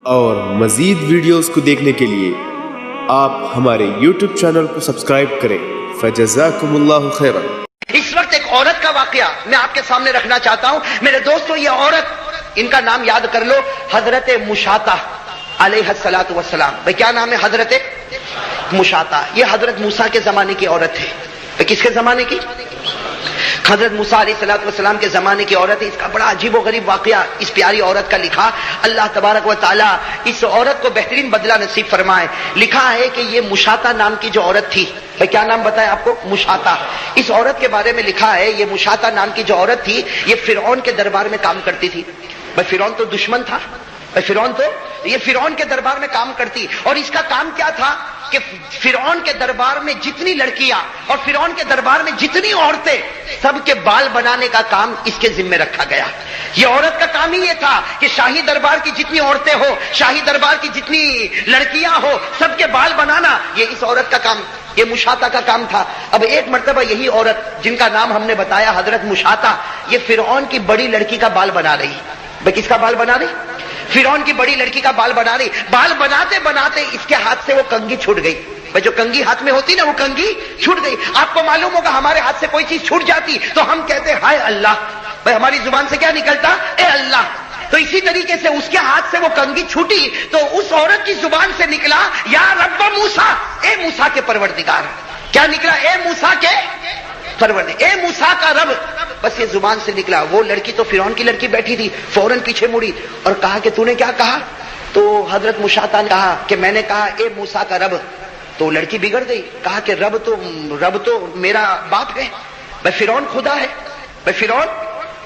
اور مزید ویڈیوز کو دیکھنے کے لیے آپ ہمارے YouTube چینل کو سبسکرائب کریں۔ فجزاکم اللہ خیرا۔ اس وقت ایک عورت کا واقعہ میں آپ کے سامنے رکھنا چاہتا ہوں میرے دوستو۔ یہ عورت، ان کا نام یاد کر لو، حضرت مشاطہ علیہ الصلوۃ والسلام۔ بھائی کیا نام ہے؟ حضرت مشاطہ۔ یہ حضرت موسیٰ کے زمانے کی عورت ہے۔ کس کے زمانے کی؟ حضرت موسیٰ علیہ الصلوۃ والسلام کے زمانے کی عورت ہے۔ اس کا بڑا عجیب و غریب واقعہ اس پیاری عورت کا لکھا۔ اللہ تبارک و تعالی اس عورت کو بہترین بدلہ نصیب فرمائے۔ لکھا ہے کہ یہ مشاطہ نام کی جو عورت تھی، بھائی کیا نام بتایا آپ کو؟ مشاطہ۔ اس عورت کے بارے میں لکھا ہے، یہ مشاطہ نام کی جو عورت تھی یہ فرعون کے دربار میں کام کرتی تھی۔ بھائی فرعون تو دشمن تھا، یہ فرعون کے دربار میں کام کرتی، اور اس کا کام کیا تھا کہ فرعون کے دربار میں جتنی لڑکیاں اور فرعون کے دربار میں جتنی عورتیں، سب کے بال بنانے کا کام اس کے ذمہ رکھا گیا۔ یہ عورت کا کام ہی یہ تھا کہ شاہی دربار کی جتنی عورتیں ہو، شاہی دربار کی جتنی لڑکیاں ہو، سب کے بال بنانا یہ اس عورت کا کام، یہ مشاطہ کا کام تھا۔ اب ایک مرتبہ یہی عورت جن کا نام ہم نے بتایا حضرت مشاطہ، یہ فرعون کی بڑی لڑکی کا بال بنا رہی۔ بھائی کس کا بال بنا رہی؟ فرعون کی بڑی لڑکی کا بال بنا رہی۔ بال بناتے بناتے اس کے ہاتھ سے وہ کنگھی چھوٹ گئی۔ بھائی جو کنگھی ہاتھ میں ہوتی نا، وہ کنگھی چھوٹ گئی۔ آپ کو معلوم ہوگا ہمارے ہاتھ سے کوئی چیز چھوٹ جاتی تو ہم کہتے ہائے اللہ۔ بھائی ہماری زبان سے کیا نکلتا؟ اے اللہ۔ تو اسی طریقے سے اس کے ہاتھ سے وہ کنگھی چھوٹی تو اس عورت کی زبان سے نکلا یا رب موسیٰ، اے موسیٰ کے پروردگار۔ کیا نکلا؟ اے موسیٰ کے پروردگار، اے موسیٰ کا رب۔ بس یہ زبان سے نکلا۔ وہ لڑکی تو فرعون کی لڑکی بیٹھی تھی، فوراً پیچھے مڑی اور کہا کہ تو نے کیا کہا؟ تو حضرت مشاطہ نے کہا کہ میں نے کہا اے موسیٰ کا رب۔ تو لڑکی بگڑ گئی، کہا کہ رب تو میرا باپ ہے، بھائی فرعون خدا ہے۔ بھائی فرعون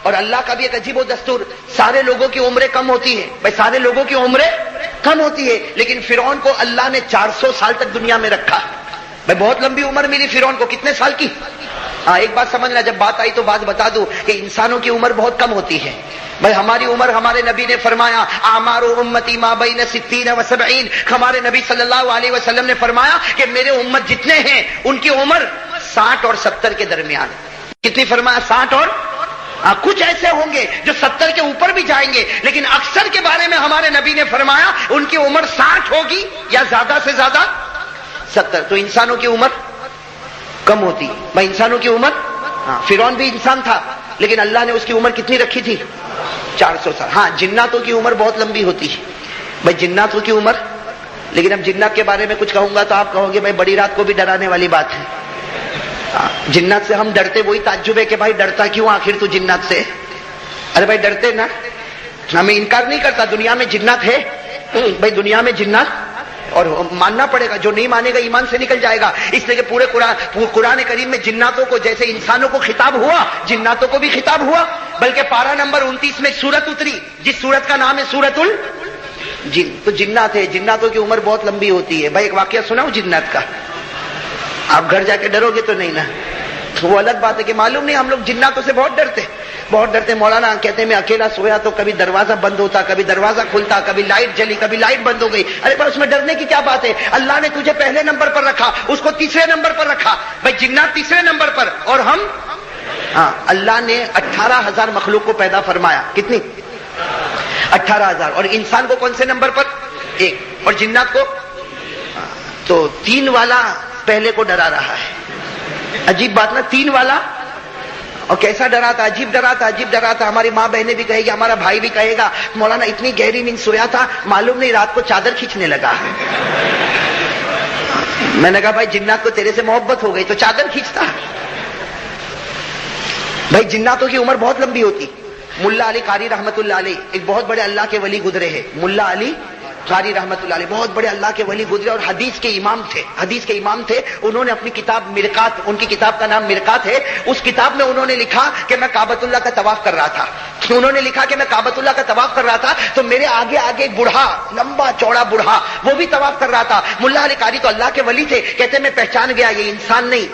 اور اللہ کا بھی ایک عجیب و دستور، سارے لوگوں کی عمریں کم ہوتی ہیں، بھائی سارے لوگوں کی عمریں کم ہوتی ہے، لیکن فرعون کو اللہ نے 400 سال تک دنیا میں رکھا۔ بھائی بہت لمبی عمر ملی فرعون کو، کتنے سال کی؟ ایک بات سمجھنا، جب بات آئی تو بات بتا دوں کہ انسانوں کی عمر بہت کم ہوتی ہے۔ بھائی ہماری عمر، ہمارے نبی نے فرمایا اعمار امتی ما بین 60 و 70۔ ہمارے نبی صلی اللہ علیہ وسلم نے فرمایا کہ میرے امت جتنے ہیں ان کی عمر 60 اور 70 کے درمیان۔ کتنی فرمایا؟ 60 اور کچھ ایسے ہوں گے جو 70 کے اوپر بھی جائیں گے، لیکن اکثر کے بارے میں ہمارے نبی نے فرمایا ان کی عمر 60 ہوگی یا زیادہ سے زیادہ 70۔ تو انسانوں کی عمر کم ہوتی۔ بھائی انسانوں کی عمر، فرعون بھی انسان تھا لیکن اللہ نے اس کی عمر کتنی رکھی تھی؟ 400 سال۔ ہاں جناتوں کی عمر بہت لمبی ہوتی ہے۔ بھائی جناتوں کی عمر، لیکن اب جنات کے بارے میں کچھ کہوں گا تو آپ کہو گے بھائی بڑی رات کو بھی ڈرانے والی بات ہے۔ جنات سے ہم ڈرتے، وہی تعجب ہے کہ بھائی ڈرتا کیوں آخر تو جنات سے؟ ارے بھائی ڈرتے نا، ہمیں انکار نہیں کرتا دنیا میں جنات ہے۔ بھائی دنیا میں جنات، اور ماننا پڑے گا، جو نہیں مانے گا ایمان سے نکل جائے گا۔ اس لیے کہ پورے قرآن کریم میں جناتوں کو جیسے انسانوں کو خطاب ہوا، جناتوں کو بھی خطاب ہوا۔ بلکہ پارہ نمبر 29 میں سورت اتری جس سورت کا نام ہے سورت الجن۔ تو جنات ہے، جناتوں کی عمر بہت لمبی ہوتی ہے۔ بھائی ایک واقعہ سناؤ جنات کا، آپ گھر جا کے ڈرو گے تو نہیں نا، وہ الگ بات ہے کہ معلوم نہیں، ہم لوگ جناتوں سے بہت ڈرتے، بہت ڈرتے۔ مولانا کہتے ہیں میں اکیلا سویا تو کبھی دروازہ بند ہوتا، کبھی دروازہ کھلتا، کبھی لائٹ جلی، کبھی لائٹ بند ہو گئی۔ ارے بس اس میں ڈرنے کی کیا بات ہے؟ اللہ نے تجھے پہلے نمبر پر رکھا، اس کو تیسرے نمبر پر رکھا۔ بھائی جنات تیسرے نمبر پر اور ہم، اللہ نے 18,000 مخلوق کو پیدا فرمایا۔ کتنی؟ 18,000۔ اور انسان کو کون سے نمبر پر؟ 1۔ اور جنات کو تو 3 والا پہلے کو ڈرا رہا ہے۔ عجیب بات نا، 3 والا، اور کیسا ڈرا تھا؟ عجیب ڈرا تھا، عجیب ڈرا تھا۔ ہماری ماں بہنیں بھی کہے گی، ہمارا بھائی بھی کہے گا مولانا اتنی گہری نیند سویا تھا معلوم نہیں رات کو چادر کھینچنے لگا۔ میں نے کہا بھائی جنات کو تیرے سے محبت ہو گئی تو چادر کھینچتا۔ بھائی جناتوں کی عمر بہت لمبی ہوتی۔ ملا علی قاری رحمت اللہ علیہ ایک بہت بڑے اللہ کے ولی گزرے ہیں۔ ملا علی قاری رحمت اللہ علیہ بہت بڑے اللہ کے ولی گزرے اور حدیث کے امام تھے، حدیث کے امام تھے۔ انہوں نے اپنی کتاب مرقات، ان کی کتاب کا نام مرقات ہے، اس کتاب میں انہوں نے لکھا کہ میں کعبۃ اللہ کا طواف کر رہا تھا۔ انہوں نے لکھا کہ میں کعبۃ اللہ کا طواف کر رہا تھا تو میرے آگے آگے ایک بوڑھا، لمبا چوڑا بوڑھا، وہ بھی طواف کر رہا تھا۔ ملا علی قاری تو اللہ کے ولی تھے، کہتے میں پہچان گیا یہ انسان نہیں،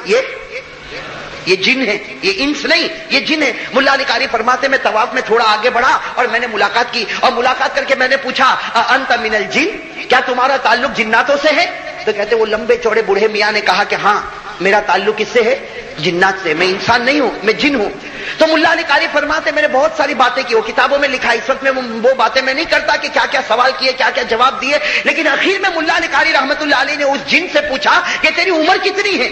یہ جن ہے، یہ انس نہیں، یہ جن ہے۔ ملا علی قاری فرماتے میں طواف میں تھوڑا آگے بڑھا اور میں نے ملاقات کی، اور ملاقات کر کے میں نے پوچھا انت من الجن، کیا تمہارا تعلق جناتوں سے ہے؟ تو کہتے وہ لمبے چوڑے بوڑھے میاں نے کہا کہ ہاں میرا تعلق کس سے ہے؟ جنات سے، میں انسان نہیں ہوں، میں جن ہوں۔ تو ملا علی قاری فرماتے میں نے بہت ساری باتیں کی، وہ کتابوں میں لکھا ہے، اس وقت میں وہ باتیں میں نہیں کرتا کہ کیا کیا سوال کیے، کیا کیا جواب دیے، لیکن آخر میں ملا علی قاری رحمت اللہ علیہ نے اس جن سے پوچھا کہ تیری عمر کتنی ہے؟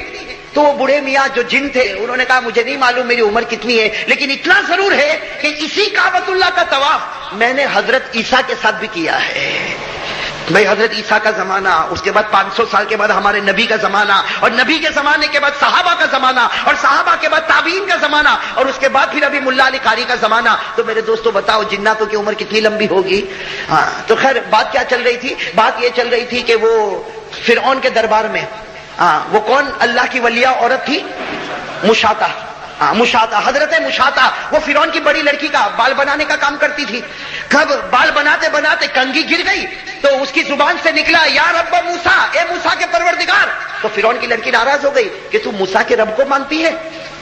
تو وہ بوڑھے میاں جو جن تھے انہوں نے کہا مجھے نہیں معلوم میری عمر کتنی ہے، لیکن اتنا ضرور ہے کہ اسی کعبۃ اللہ کا طواف میں نے حضرت عیسیٰ کے ساتھ بھی کیا ہے۔ بھائی حضرت عیسیٰ کا زمانہ، اس کے بعد 500 سال کے بعد ہمارے نبی کا زمانہ، اور نبی کے زمانے کے بعد صحابہ کا زمانہ، اور صحابہ کے بعد تابعین کا زمانہ، اور اس کے بعد پھر ابھی ملا علی قاری کا زمانہ۔ تو میرے دوستو بتاؤ جناتوں کی عمر کتنی لمبی ہوگی؟ ہاں تو خیر بات کیا چل رہی تھی؟ بات یہ چل رہی تھی کہ وہ فرعون کے دربار میں وہ کون اللہ کی ولیہ عورت تھی؟ مشاطہ، مشاطہ، حضرت مشاطہ، وہ فرعون کی بڑی لڑکی کا بال بنانے کا کام کرتی تھی۔ کب بال بناتے بناتے کنگھی گر گئی تو اس کی زبان سے نکلا یا رب موسیٰ، اے موسیٰ کے پروردگار۔ تو فرعون کی لڑکی ناراض ہو گئی کہ تو موسیٰ کے رب کو مانتی ہے،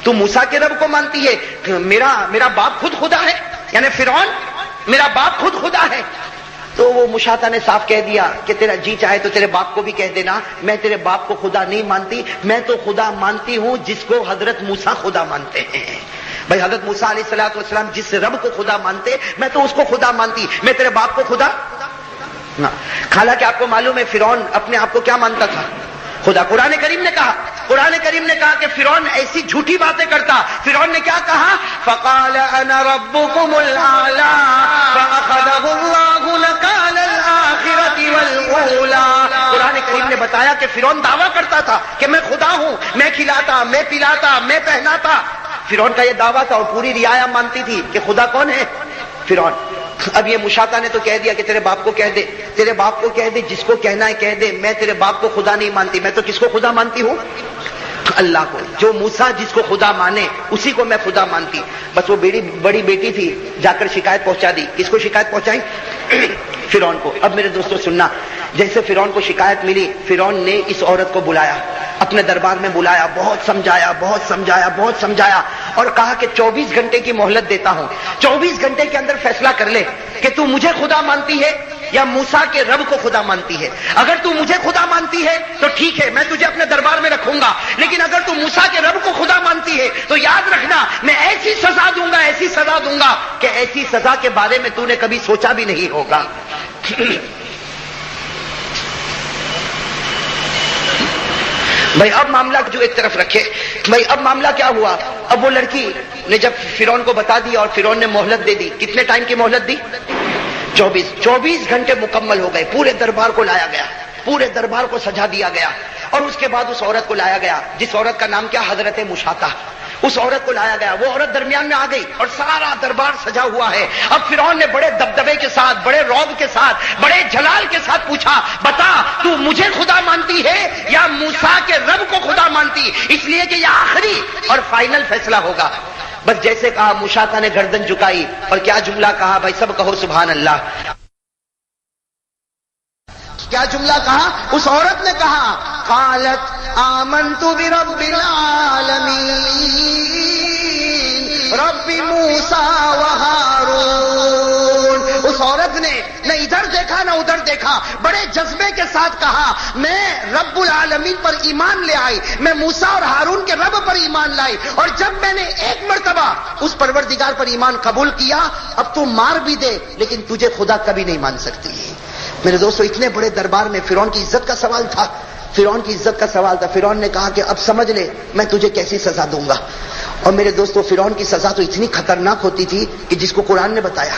تو موسیٰ کے رب کو مانتی ہے، میرا باپ خود خدا ہے، یعنی فرعون میرا باپ خود خدا ہے۔ تو وہ مشاطہ نے صاف کہہ دیا کہ تیرا جی چاہے تو تیرے باپ کو بھی کہہ دینا، میں تیرے باپ کو خدا نہیں مانتی، میں تو خدا مانتی ہوں جس کو حضرت موسیٰ خدا مانتے ہیں۔ بھائی حضرت موسیٰ علیہ السلام جس رب کو خدا مانتے میں تو اس کو خدا مانتی، میں تیرے باپ کو خدا نہ۔ حالانکہ آپ کو معلوم ہے فرعون اپنے آپ کو کیا مانتا تھا؟ خدا۔ قرآن کریم نے کہا کہ فرعون ایسی جھوٹی باتیں کرتا۔ فرعون نے کیا کہا؟ فقال انا ربکم الاعلی فاخذہ اللہ نکال الآخرۃ والأولی۔ قرآن کریم نے بتایا کہ فرعون دعویٰ کرتا تھا کہ میں خدا ہوں، میں کھلاتا، میں پلاتا، میں پہناتا۔ فرعون کا یہ دعویٰ تھا اور پوری رعایا مانتی تھی کہ خدا کون ہے؟ فرعون۔ اب یہ مشاطہ نے تو کہہ دیا کہ تیرے باپ کو کہہ دے، تیرے باپ کو کہہ دے، جس کو کہنا ہے کہہ دے، میں تیرے باپ کو خدا نہیں مانتی، میں تو کس کو خدا مانتی ہوں؟ اللہ کو۔ جو موسیٰ جس کو خدا مانے اسی کو میں خدا مانتی۔ بس وہ بڑی بیٹی تھی، جا کر شکایت پہنچا دی۔ کس کو شکایت پہنچائی؟ فرعون کو۔ اب میرے دوستو سننا، جیسے فرعون کو شکایت ملی، فرعون نے اس عورت کو بلایا، اپنے دربار میں بلایا، بہت سمجھایا اور کہا کہ 24 گھنٹے کی مہلت دیتا ہوں، 24 گھنٹے کے اندر فیصلہ کر لے کہ تو مجھے خدا مانتی ہے یا موسیٰ کے رب کو خدا مانتی ہے۔ اگر تو مجھے خدا مانتی ہے تو ٹھیک ہے، میں تجھے اپنے دربار میں رکھوں گا، لیکن اگر تو موسیٰ کے رب کو خدا مانتی ہے تو یاد رکھنا میں ایسی سزا دوں گا کہ ایسی سزا کے بارے میں تو نے کبھی سوچا بھی نہیں ہوگا۔ بھائی اب معاملہ جو ایک طرف رکھے، بھائی اب معاملہ کیا ہوا؟ اب وہ لڑکی نے جب فرعون کو بتا دیا اور فرعون نے مہلت دے دی، کتنے ٹائم کی مہلت دی؟ 24 گھنٹے مکمل ہو گئے، پورے دربار کو لایا گیا، پورے دربار کو سجا دیا گیا، اور اس کے بعد اس عورت کو لایا گیا جس عورت کا نام کیا؟ حضرت مشاطہ۔ اس عورت کو لایا گیا، وہ عورت درمیان میں آ گئی اور سارا دربار سجا ہوا ہے۔ اب فرعون نے بڑے دبدبے کے ساتھ، بڑے رعب کے ساتھ، بڑے جلال کے ساتھ پوچھا بتا تو مجھے خدا مانتی ہے یا موسیٰ کے رب کو خدا مانتی؟ اس لیے کہ یہ آخری اور فائنل فیصلہ ہوگا۔ بس جیسے کہا مشاطہ نے گردن جھکائی اور کیا جملہ کہا؟ بھائی سب کہو سبحان اللہ۔ کیا جملہ کہا؟ اس عورت نے کہا قالت آمنت برب العالمین رب موسیٰ و ہارون۔ اس عورت نے نہ ادھر دیکھا نہ ادھر دیکھا، بڑے جذبے کے ساتھ کہا میں رب العالمین پر ایمان لے آئی، میں موسیٰ اور ہارون کے رب پر ایمان لائی، اور جب میں نے ایک مرتبہ اس پروردگار پر ایمان قبول کیا، اب تو مار بھی دے لیکن تجھے خدا کبھی نہیں مان سکتی۔ میرے دوستو اتنے بڑے دربار میں فرعون کی عزت کا سوال تھا، فرعون نے کہا کہ اب سمجھ لے میں تجھے کیسی سزا دوں گا۔ اور میرے دوستو فرعون کی سزا تو اتنی خطرناک ہوتی تھی کہ جس کو قرآن نے بتایا،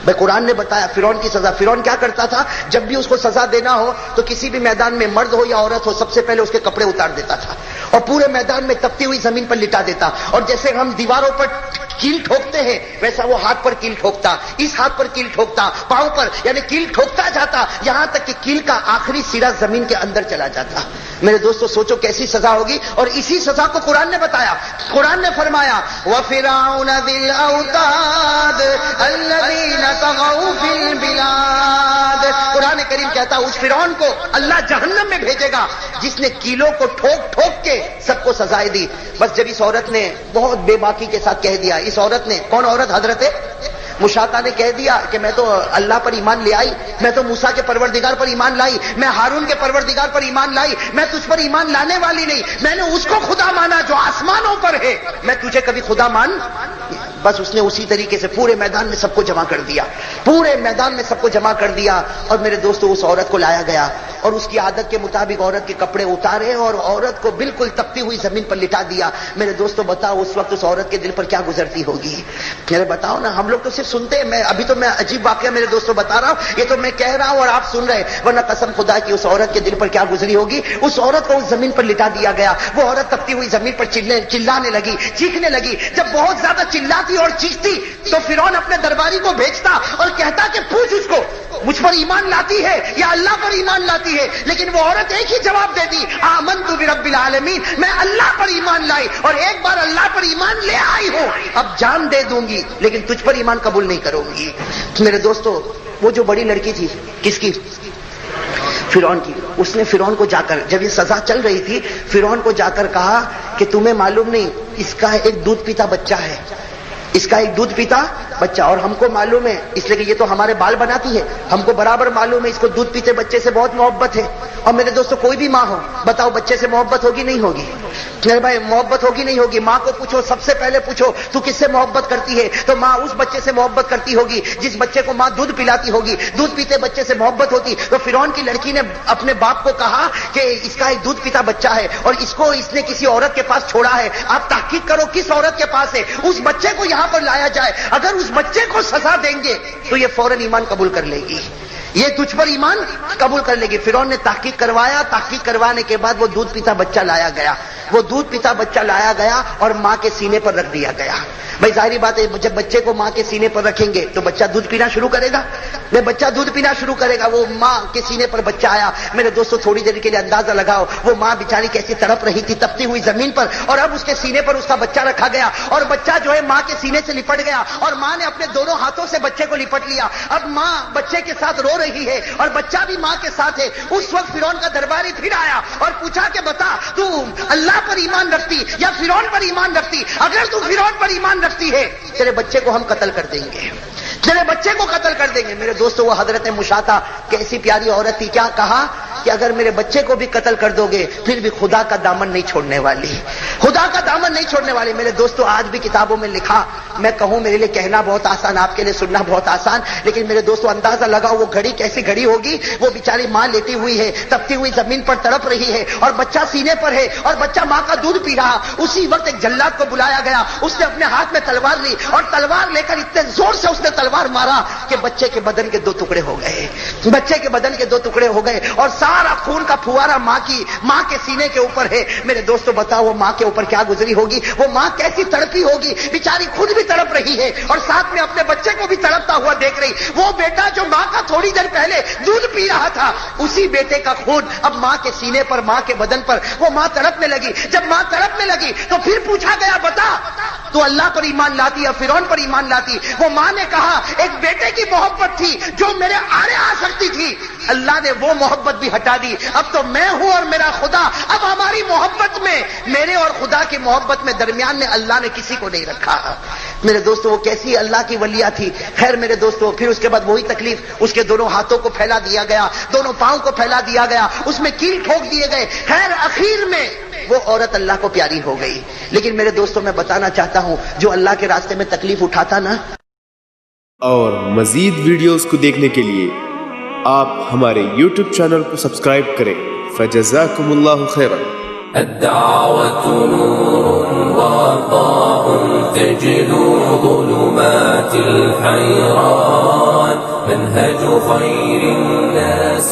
بھائی قرآن نے بتایا فرعون کی سزا۔ فرعون کیا کرتا تھا؟ جب بھی اس کو سزا دینا ہو تو کسی بھی میدان میں مرد ہو یا عورت ہو سب سے پہلے اس کے کپڑے اتار دیتا تھا اور پورے میدان میں تپتی ہوئی زمین پر لٹا دیتا، اور جیسے ہم دیواروں پر کیل ٹھوکتے ہیں ویسا وہ ہاتھ پر کیل ٹھوکتا، اس ہاتھ پر کیل ٹھوکتا، پاؤں پر، یعنی کیل ٹھوکتا جاتا یہاں تک کہ کیل کا آخری سرا زمین کے اندر چلا جاتا۔ میرے دوستو سوچو کیسی سزا ہوگی، اور اسی سزا کو قرآن نے بتایا۔ قرآن نے فرمایا وَفِرْعَوْنَ ذِي الْأَوْتَادِ الَّذِينَ طَغَوْا فِي الْبِلَادِ۔ قرآن کریم کہتا اس فرعون کو اللہ جہنم میں بھیجے گا جس نے کیلوں کو ٹھوک ٹھوک کے سب کو سزائے دی۔ بس جب اس عورت نے بہت بے باکی کے ساتھ کہہ دیا، اس عورت نے، کون عورت؟ مشاطہ نے کہہ دیا کہ میں تو اللہ پر ایمان لے آئی، میں تو موسیٰ کے پروردگار پر ایمان لائی، میں ہارون کے پروردگار پر ایمان لائی، میں تجھ پر ایمان لانے والی نہیں، میں نے اس کو خدا مانا جو آسمانوں پر ہے، میں تجھے کبھی خدا مان۔ بس اس نے اسی طریقے سے پورے میدان میں سب کو جمع کر دیا، پورے میدان میں سب کو جمع کر دیا، اور میرے دوستو اس عورت کو لایا گیا اور اس کی عادت کے مطابق عورت کے کپڑے اتارے اور عورت کو بالکل تپتی ہوئی زمین پر لٹا دیا۔ میرے دوستو بتاؤ اس وقت اس عورت کے دل پر کیا گزرتی ہوگی؟ میرے بتاؤ نا، ہم لوگ تو صرف سنتے ہیں، میں ابھی تو میں عجیب واقعہ میرے دوستو بتا رہا ہوں، یہ تو میں کہہ رہا ہوں اور آپ سن رہے، ورنہ قسم خدا کی اس عورت کے دل پر کیا گزری ہوگی۔ اس عورت کو اس زمین پر لٹا دیا گیا، وہ عورت تپتی ہوئی زمین پر چلانے لگی، چیخنے لگی۔ جب بہت زیادہ چلاتی اور چیختی تو فرعون اپنے درباری کو بھیجتا اور کہتا کہ پوچھ اس کو مجھ پر ایمان لاتی ہے یا اللہ پر ایمان لاتی ہے، لیکن وہ عورت ایک ہی جواب دے دی، آمنت برب العالمین، میں اللہ پر ایمان لائی اور ایک بار اللہ پر ایمان لے آئی ہوں، اب جان دے دوں گی لیکن تجھ پر ایمان قبول نہیں کروں گی۔ میرے دوستو وہ جو بڑی لڑکی تھی، کس کی؟ فرعون کی، اس نے فرعون کو جا کر، جب یہ سزا چل رہی تھی، فرعون کو جا کر کہا کہ تمہیں معلوم نہیں اس کا ایک دودھ پیتا بچہ ہے، اس کا ایک دودھ پیتا بچہ، اور ہم کو معلوم ہے اس لیے کہ یہ تو ہمارے بال بناتی ہے، ہم کو برابر معلوم ہے اس کو دودھ پیتے بچے سے بہت محبت ہے۔ اور میرے دوستو کوئی بھی ماں ہو، بتاؤ بچے سے محبت ہوگی نہیں ہوگی؟ میرے بھائی محبت ہوگی نہیں ہوگی؟ ماں کو پوچھو، سب سے پہلے پوچھو تو کس سے محبت کرتی ہے، تو ماں اس بچے سے محبت کرتی ہوگی جس بچے کو ماں دودھ پلاتی ہوگی، دودھ پیتے بچے سے محبت ہوتی۔ تو فرعون کی لڑکی نے اپنے باپ کو کہا کہ اس کا ایک دودھ پیتا بچہ ہے اور اس نے کسی عورت کے پاس چھوڑا ہے، آپ تحقیق کرو کس عورت کے پاس ہے، اس بچے کو یہاں پر لایا جائے، اگر اس بچے کو سزا دیں گے تو یہ فوراً ایمان قبول کر لے گی، یہ تجھ پر ایمان قبول کر لے گی۔ فرعون نے تحقیق کروایا، تحقیق کروانے کے بعد وہ دودھ پیتا بچہ لایا گیا، وہ دودھ پیتا بچہ لایا گیا اور ماں کے سینے پر رکھ دیا گیا۔ بھائی ظاہری بات ہے جب بچے کو ماں کے سینے پر رکھیں گے تو بچہ دودھ پینا شروع کرے گا، بچہ دودھ پینا شروع کرے گا۔ وہ ماں کے سینے پر بچہ آیا، میرے دوستو تھوڑی دیر کے لیے اندازہ لگاؤ وہ ماں بیچاری کیسی تڑپ رہی تھی تپتی ہوئی زمین پر، اور اب اس کے سینے پر اس کا بچہ رکھا گیا اور بچہ جو ہے ماں کے سینے سے لپٹ گیا اور ماں نے اپنے دونوں ہاتھوں سے بچے کو لپٹ لیا۔ اب ماں بچے کے ساتھ رو رہی ہے اور بچہ بھی ماں کے ساتھ ہے۔ اس وقت فرعون کا درباری پھر آیا اور پوچھا کہ بتا تو اللہ پر ایمان رکھتی یا فرعون پر ایمان رکھتی؟ اگر تو فرعون پر ایمان رکھتی ہے تیرے بچے کو ہم قتل کر دیں گے، تیرے بچے کو قتل کر دیں گے۔ میرے دوستو وہ حضرت مشاطہ کیسی پیاری عورت تھی، کیا کہا کہ اگر میرے بچے کو بھی قتل کر دو گے پھر بھی خدا کا دامن نہیں چھوڑنے والی، خدا کا دامن نہیں چھوڑنے والی۔ میرے دوستو آج بھی کتابوں میں لکھا، میں کہوں میرے لیے کہنا بہت آسان، آپ کے لیے سننا بہت آسان، لیکن میرے دوستو اندازہ لگاؤ وہ گھڑی کیسی گھڑی ہوگی۔ وہ بیچاری ماں لیٹی ہوئی ہے، تپتی ہوئی زمین پر تڑپ رہی ہے اور بچہ سینے پر ہے اور بچہ ماں کا دودھ پی رہا۔ اسی وقت ایک جلاد کو بلایا گیا، اس نے اپنے ہاتھ میں تلوار لی اور تلوار لے کر اتنے زور سے اس نے تلوار مارا کہ بچے کے بدن کے دو ٹکڑے ہو گئے، بچے کے بدن کے دو ٹکڑے ہو گئے اور سارا خون کا پھوارا ماں کے سینے کے اوپر ہے۔ میرے دوستو بتاؤ وہ ماں کے اوپر کیا گزری ہوگی، وہ ماں کیسی تڑپی ہوگی، بیچاری خود بھی تڑپ رہی ہے اور ساتھ میں اپنے بچے کو بھی تڑپتا ہوا دیکھ رہی۔ وہ بیٹا جو ماں کا تھوڑی دیر پہلے دودھ پی رہا تھا، اسی بیٹے کا خون اب ماں کے سینے پر، ماں کے بدن پر، وہ ماں تڑپنے لگی۔ جب ماں تڑپنے لگی تو پھر پوچھا گیا بتا تو اللہ پر ایمان لاتی یا فرعون پر ایمان لاتی؟ وہ ماں نے کہا ایک بیٹے کی محبت تھی جو میرے آڑے آ سکتی تھی، اللہ نے وہ محبت بھی ہٹا دی، اب تو میں ہوں اور میرا خدا، اب ہماری محبت میں، میرے اور خدا کی محبت میں درمیان میں اللہ نے کسی کو نہیں رکھا۔ میرے دوستو وہ کیسی اللہ کی ولیہ تھی۔ خیر میرے دوستو پھر اس کے بعد وہی تکلیف، اس کے دونوں ہاتھوں کو پھیلا دیا گیا، دونوں پاؤں کو پھیلا دیا گیا، اس میں کیل ٹھوک دیے گئے۔ خیر اخیر میں وہ عورت اللہ کو پیاری ہو گئی۔ لیکن میرے دوستو میں بتانا چاہتا ہوں جو اللہ کے راستے میں تکلیف اٹھاتا نا، اور مزید ویڈیوز کو دیکھنے کے لیے آپ ہمارے YouTube چینل کو سبسکرائب کریں۔ فجزاکم اللہ خیرا۔ الدعوة نور وضاء تجلو ظلمات الحيران منهج خير الناس